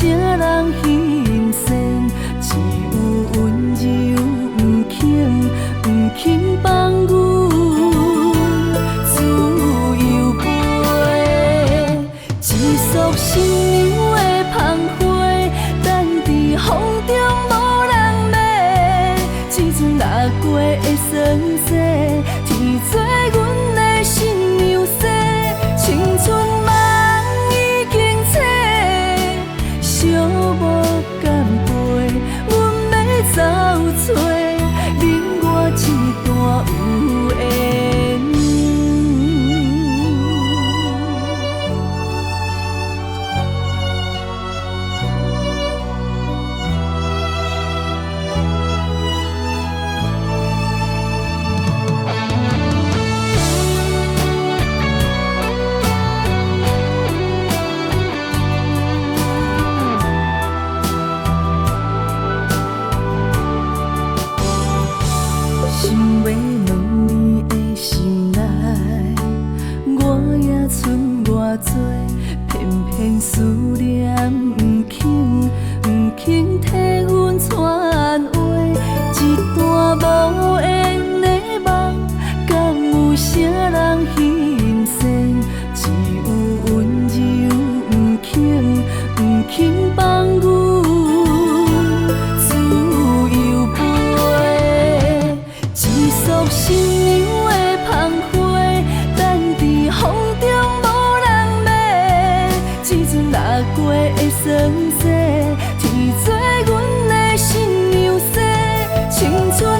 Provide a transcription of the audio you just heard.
啥人欣羡，只有温柔不肯放阮自由飞。一束新娘的芳花，等伫风中无人骂。这阵落过的霜雪，天做阮的新娘婿，青春梦已经醒，寂寞干杯，阮要走找，恁我一段有缘。心尾两年的心内，我也剩偌多，偏偏思念不肯替阮传话。一段无缘的梦，敢有啥人欣羡？只有温柔不肯放阮自由飞。一束新娘的芳花，等伫风中无人骂。这阵落过的霜雪，天做阮的新娘婿，青春。